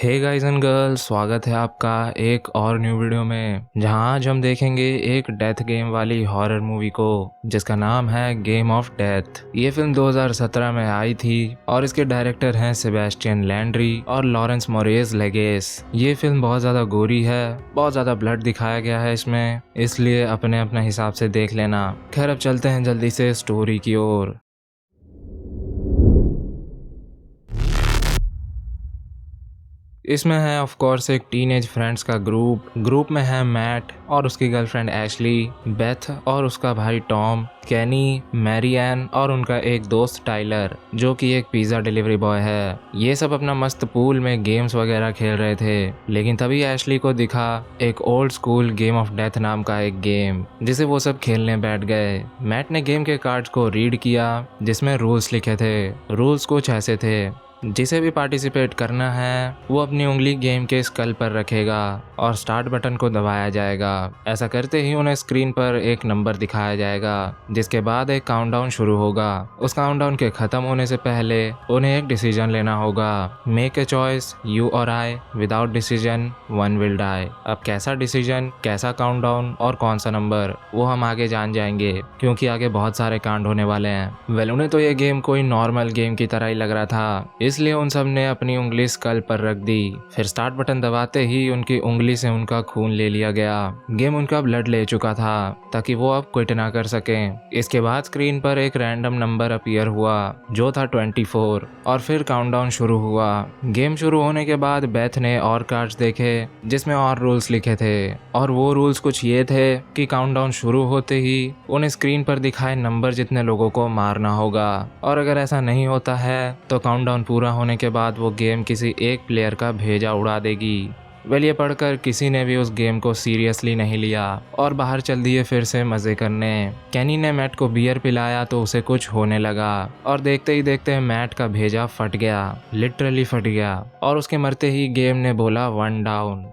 Hey guys and girls, स्वागत है आपका एक और न्यू वीडियो में, जहां आज हम देखेंगे एक डेथ गेम वाली हॉरर मूवी को जिसका नाम है गेम ऑफ डेथ। ये फिल्म 2017 में आई थी और इसके डायरेक्टर हैं सेबेस्टियन लैंड्री और लॉरेंस मोरेज लेगेस। ये फिल्म बहुत ज़्यादा गोरी है, बहुत ज़्यादा ब्लड दिखाया गया है इसमें, इसलिए अपने हिसाब से देख लेना। खैर अब चलते हैं जल्दी से स्टोरी की ओर। इसमें है ऑफ कोर्स एक टीनेज फ्रेंड्स का ग्रुप में है मैट और उसकी गर्लफ्रेंड एशली, बेथ और उसका भाई टॉम, केनी, मैरियन और उनका एक दोस्त टाइलर जो कि एक पिज़्ज़ा डिलीवरी बॉय है। ये सब अपना मस्त पूल में गेम्स वगैरह खेल रहे थे, लेकिन तभी एशली को दिखा एक old school game of death नाम का एक गेम जिसे वो सब खेलने बैठ गए। मैट ने गेम के कार्ड्स को रीड किया जिसमें रूल्स लिखे थे। रूल्स कुछ ऐसे थे, जिसे भी पार्टिसिपेट करना है वो अपनी उंगली गेम के स्कल पर रखेगा और स्टार्ट बटन को दबाया जाएगा। ऐसा करते ही उन्हें स्क्रीन पर एक नंबर दिखाया जाएगा जिसके बाद एक काउंटडाउन शुरू होगा। उस काउंटडाउन के खत्म होने से पहले उन्हें एक डिसीजन लेना होगा। मेक ए चॉइस, यू और I, without decision one will die. अब कैसा डिसीजन, कैसा काउंटडाउन और कौन सा नंबर, वो हम आगे जान जाएंगे क्योंकि आगे बहुत सारे कांड होने वाले हैं। वेल, उन्हें तो ये गेम कोई नॉर्मल गेम की तरह ही लग रहा था, इसलिए उन सब ने अपनी उंगली स्कल पर रख दी। फिर स्टार्ट बटन दबाते ही उनकी उंगली से उनका खून ले लिया गया। गेम उनका ब्लड ले चुका था ताकि वो अब क्विट ना कर सकें। इसके बाद स्क्रीन पर एक रैंडम नंबर अपीयर हुआ जो था 24 और फिर काउंटडाउन शुरू हुआ। गेम शुरू होने के बाद बेथ ने और कार्ड्स देखे जिसमें और रूल्स लिखे थे और वो रूल्स कुछ ये थे कि काउंटडाउन शुरू होते ही उन्हें स्क्रीन पर दिखाए नंबर जितने लोगों को मारना होगा और अगर ऐसा नहीं होता है तो काउंटडाउन पूरा होने के बाद वो गेम किसी एक प्लेयर का भेजा उड़ा देगी। वेल, ये पढ़कर किसी ने भी उस गेम को सीरियसली नहीं लिया और बाहर चल दिए फिर से मज़े करने। कैनी ने मैट को बियर पिलाया तो उसे कुछ होने लगा और देखते ही देखते मैट का भेजा फट गया, लिटरली फट गया और उसके मरते ही गेम ने बोला 1 डाउन।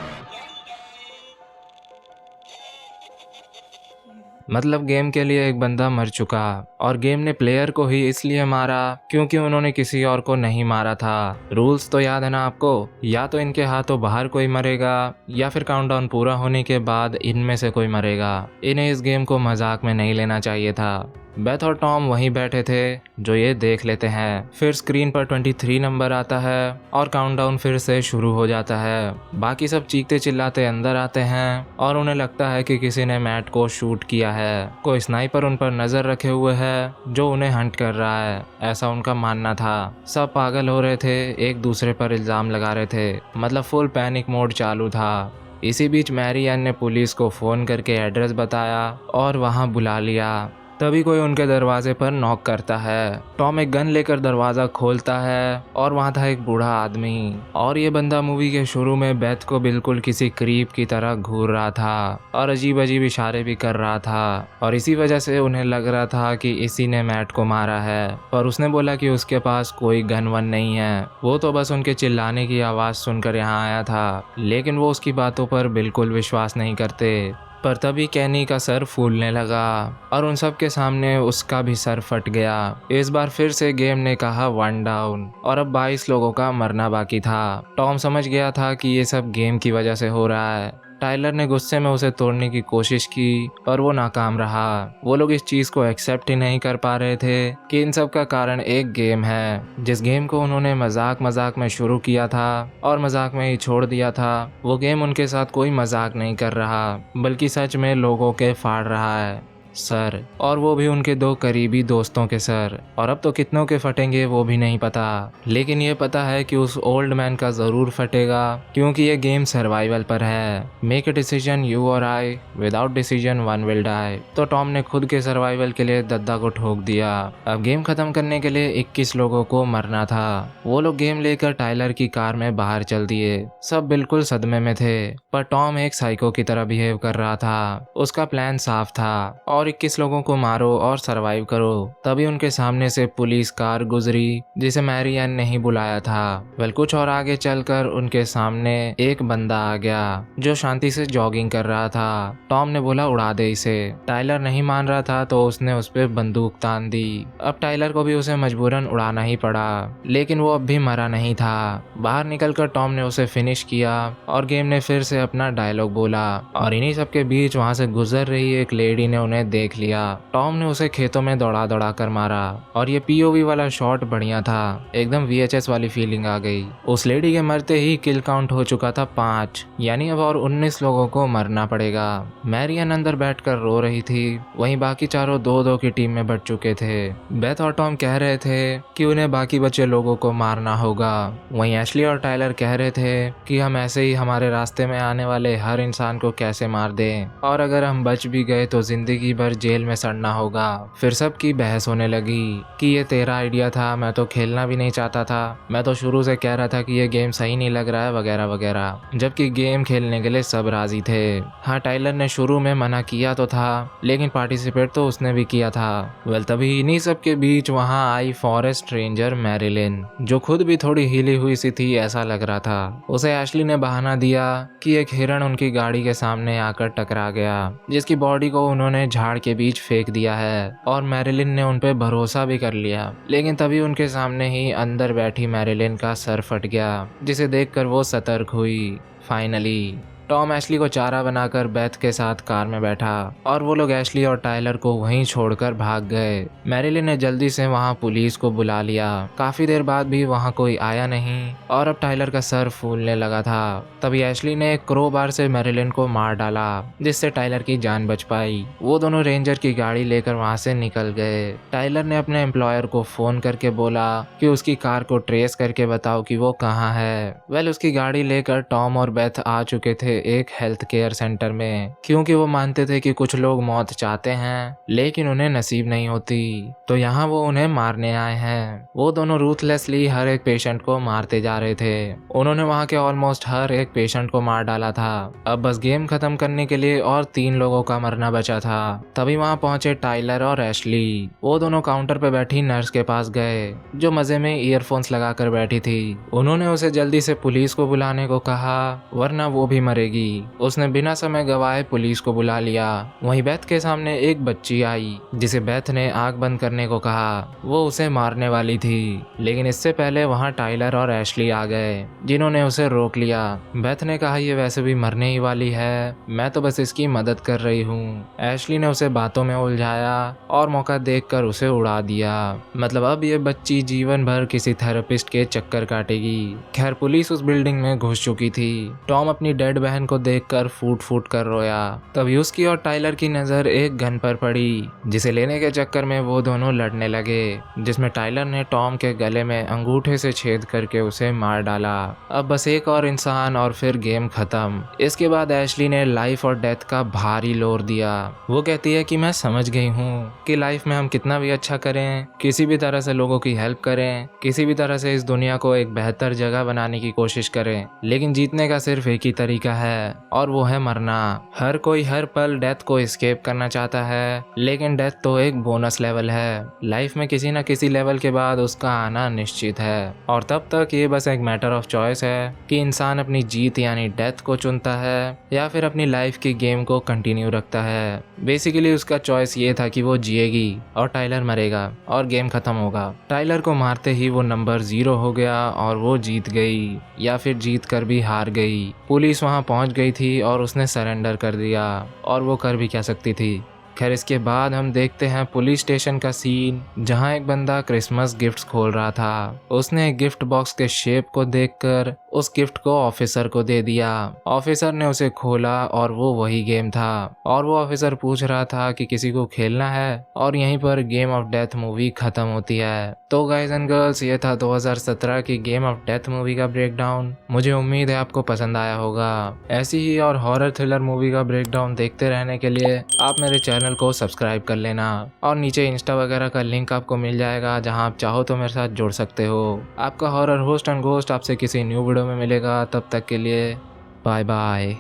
मतलब गेम के लिए एक बंदा मर चुका और गेम ने प्लेयर को ही इसलिए मारा क्योंकि उन्होंने किसी और को नहीं मारा था। रूल्स तो याद है ना आपको, या तो इनके हाथों बाहर कोई मरेगा या फिर काउंटडाउन पूरा होने के बाद इनमें से कोई मरेगा। इन्हें इस गेम को मजाक में नहीं लेना चाहिए था। बेथ और टॉम वहीं बैठे थे जो ये देख लेते हैं। फिर स्क्रीन पर 23 नंबर आता है और काउंटडाउन फिर से शुरू हो जाता है। बाकी सब चीखते चिल्लाते अंदर आते हैं और उन्हें लगता है कि किसी ने मैट को शूट किया है। कोई स्नाइपर उन पर नजर रखे हुए है जो उन्हें हंट कर रहा है, ऐसा उनका मानना था। सब पागल हो रहे थे, एक दूसरे पर इल्जाम लगा रहे थे, मतलब फुल पैनिक मोड चालू था। इसी बीच मैरियन ने पुलिस को फोन करके एड्रेस बताया और वहां बुला लिया। तभी कोई उनके दरवाजे पर नॉक करता है। टॉम एक गन लेकर दरवाज़ा खोलता है और वहाँ था एक बूढ़ा आदमी और ये बंदा मूवी के शुरू में बेथ को बिल्कुल किसी क्रीप की तरह घूर रहा था और अजीब अजीब इशारे भी कर रहा था और इसी वजह से उन्हें लग रहा था कि इसी ने मैट को मारा है। पर उसने बोला कि उसके पास कोई गन वन नहीं है, वो तो बस उनके चिल्लाने की आवाज़ सुनकर यहाँ आया था, लेकिन वो उसकी बातों पर बिल्कुल विश्वास नहीं करते। पर तभी कैनी का सर फूलने लगा और उन सब के सामने उसका भी सर फट गया। इस बार फिर से गेम ने कहा 1 डाउन और अब 22 लोगों का मरना बाकी था। टॉम समझ गया था कि ये सब गेम की वजह से हो रहा है। टाइलर ने गुस्से में उसे तोड़ने की कोशिश की पर वो नाकाम रहा। वो लोग इस चीज़ को एक्सेप्ट ही नहीं कर पा रहे थे कि इन सब का कारण एक गेम है। जिस गेम को उन्होंने मजाक मजाक में शुरू किया था और मजाक में ही छोड़ दिया था, वो गेम उनके साथ कोई मजाक नहीं कर रहा बल्कि सच में लोगों के फाड़ रहा है सर, और वो भी उनके 2 करीबी दोस्तों के सर। और अब तो कितनों के फटेंगे वो भी नहीं पता, लेकिन ये पता है कि उस ओल्ड मैन का ज़रूर फटेगा क्योंकि ये गेम सर्वाइवल पर है। मेक ए डिसीजन, यू और I, without decision one will die. तो टॉम ने खुद के सर्वाइवल के लिए दद्दा को ठोक दिया। अब गेम खत्म करने के लिए 21 लोगों को मरना था। वो लोग गेम लेकर टाइलर की कार में बाहर चल दिए। सब बिल्कुल सदमे में थे, पर टॉम एक साइको की तरह बिहेव कर रहा था। उसका प्लान साफ था और और 21 लोगों को मारो और सरवाइव करो। तभी उनके सामने से पुलिस कार गुजरी जिसे मैरी एन ने ही बुलाया था। वेल कुछ और आगे चलकर उनके सामने एक बंदा आ गया जो शांति से जॉगिंग कर रहा था। टॉम ने बोला उड़ा दे इसे। टाइलर नहीं मान रहा था तो उसने उस पर बंदूक तान दी। अब टाइलर को भी उसे मजबूरन उड़ाना ही पड़ा, लेकिन वो अब भी मरा नहीं था। बाहर निकलकर टॉम ने उसे फिनिश किया और गेम ने फिर से अपना डायलॉग बोला और इन्हीं सबके बीच वहां से गुजर रही एक लेडी ने उन्हें देख लिया। टॉम ने उसे खेतों में दौड़ा दौड़ा कर मारा और ये पीओवी वाला शॉट बढ़िया था, एकदम VHS वाली फीलिंग आ गई। उस लेडी के मरते ही किल काउंट हो चुका था 5, यानी अब और 19 लोगों को मरना पड़ेगा। मैरी एन अंदर बैठकर रो रही थी, वहीं बाकी चारों 2-2 की टीम में बट चुके थे। बेथ और टॉम कह रहे थे कि उन्हें बाकी बचे लोगों को मारना होगा। वहीं एशली और टाइलर कह रहे थे कि हम ऐसे ही हमारे रास्ते में आने वाले हर इंसान को कैसे मार दें, और अगर हम बच भी गए तो जिंदगी भर जेल में सड़ना होगा। फिर सबकी बहस होने लगी कि ये तेरा आइडिया था, मैं तो खेलना भी नहीं चाहता था, मैं तो शुरू से कह रहा था कि ये गेम सही नहीं लग रहा है वगैरह वगैरह, जबकि गेम खेलने के लिए सब राजी थे। हाँ, टाइलर ने शुरू में मना किया तो था, लेकिन पार्टिसिपेट तो उसने भी किया था। वेल तभी इन्हीं सब के बीच वहां आई फॉरेस्ट रेंजर मैरिलिन, जो खुद भी थोड़ी हिली हुई सी थी ऐसा लग रहा था। उसे एशली ने बहाना दिया कि एक हिरण उनकी गाड़ी के सामने आकर टकरा गया, जिसकी बॉडी को उन्होंने झाड़ के बीच फेंक दिया है, और मैरिलिन ने उन पे भरोसा भी कर लिया। लेकिन तभी उनके सामने ही अंदर बैठी मैरिलिन का सर फट गया, जिसे देखकर वो सतर्क हुई। फाइनली टॉम एशली को चारा बनाकर बेथ के साथ कार में बैठा और वो लोग एशली और टाइलर को वहीं छोड़कर भाग गए। मैरिलिन ने जल्दी से वहां पुलिस को बुला लिया। काफी देर बाद भी वहां कोई आया नहीं और अब टाइलर का सर फूलने लगा था। तभी एशली ने एक क्रोबार से मैरिलिन को मार डाला, जिससे टाइलर की जान बच पाई। वो दोनों रेंजर की गाड़ी लेकर वहां से निकल गए। टाइलर ने अपने एम्प्लॉयर को फोन करके बोला कि उसकी कार को ट्रेस करके बताओ कि वो कहाँ है। वेल उसकी गाड़ी लेकर टॉम और बेथ आ चुके थे एक हेल्थ केयर सेंटर में, क्योंकि वो मानते थे कि कुछ लोग मौत चाहते हैं लेकिन उन्हें नसीब नहीं होती, तो यहाँ वो उन्हें मारने आए हैं। वो दोनों रूथलेसली हर एक पेशेंट को मारते जा रहे थे। उन्होंने वहाँ के ऑलमोस्ट हर एक पेशेंट को मार डाला था। अब बस गेम खत्म करने के लिए और 3 लोगों का मरना बचा था। तभी वहाँ पहुंचे टाइलर और एशली। वो दोनों काउंटर पे बैठी नर्स के पास गए, जो मजे में ईयरफोन्स लगाकर बैठी थी। उन्होंने उसे जल्दी से पुलिस को बुलाने को कहा, वरना वो भी मरेगी। उसने बिना समय गवाए पुलिस को बुला लिया। वहीं बेथ के सामने एक बच्ची आई, जिसे बेथ ने आग बंद करने को कहा। वो उसे मारने वाली थी, लेकिन इससे पहले वहां टाइलर और एशली आ गए, जिन्होंने उसे रोक लिया। बेथ ने कहा ये वैसे भी मरने ही वाली है, मैं तो बस इसकी मदद कर रही हूँ। एशली ने उसे बातों में उलझाया और मौका देखकर उसे उड़ा दिया। मतलब अब ये बच्ची जीवन भर किसी थेरेपिस्ट के चक्कर काटेगी। खैर पुलिस उस बिल्डिंग में घुस चुकी थी। टॉम अपनी डेड बहन को देखकर फूट फूट कर रोया। तभी उसकी और टाइलर की नजर एक गन पर पड़ी, जिसे लेने के चक्कर में वो दोनों लड़ने लगे, जिसमें टाइलर ने टॉम के गले में अंगूठे से छेद करके उसे मार डाला। अब बस एक और इंसान और फिर गेम खत्म। इसके बाद एशली ने लाइफ और डेथ का भारी लोर दिया। वो कहती है कि मैं समझ गई हूँ कि लाइफ में हम कितना भी अच्छा करें, किसी भी तरह से लोगों की हेल्प करें, किसी भी तरह से इस दुनिया को एक बेहतर जगह बनाने की कोशिश करें, लेकिन जीतने का सिर्फ एक ही तरीका है, और वो है मरना। हर कोई हर पल डेथ को एस्केप करना चाहता है, लेकिन डेथ तो एक बोनस लेवल है। लाइफ में किसी न किसी लेवल के बाद उसका आना निश्चित है, और तब तक ये बस एक मैटर ऑफ चॉइस है कि इंसान अपनी जीत यानी डेथ को चुनता है या फिर अपनी लाइफ की गेम को कंटिन्यू रखता है। बेसिकली उसका चॉइस ये था कि वो जिएगी और टाइलर मरेगा और गेम खत्म होगा। टाइलर को मारते ही वो नंबर 0 हो गया और वो जीत गई, या फिर जीत कर भी हार गई। पुलिस वहां पहुंच गई थी और उसने सरेंडर कर दिया, और वो कर भी क्या सकती थी। खैर इसके बाद हम देखते हैं पुलिस स्टेशन का सीन, जहां एक बंदा क्रिसमस गिफ्ट्स खोल रहा था। उसने एक गिफ्ट बॉक्स के शेप को देखकर उस गिफ्ट को ऑफिसर को दे दिया। ऑफिसर ने उसे खोला और वो वही गेम था, और वो ऑफिसर पूछ रहा था कि किसी को खेलना है, और यहीं पर गेम ऑफ डेथ मूवी खत्म होती है। तो गाइज एंड गर्ल्स, ये था 2017 की गेम ऑफ डेथ मूवी का ब्रेकडाउन। मुझे उम्मीद है आपको पसंद आया होगा। ऐसी ही और हॉरर थ्रिलर मूवी का ब्रेकडाउन देखते रहने के लिए आप मेरे चैनल को सब्सक्राइब कर लेना, और नीचे इंस्टा वगैरह का लिंक आपको मिल जाएगा, जहां आप चाहो तो मेरे साथ जुड़ सकते हो। आपका हॉरर होस्ट एंड घोस्ट आपसे किसी न्यू वीडियो में मिलेगा। तब तक के लिए बाय बाय।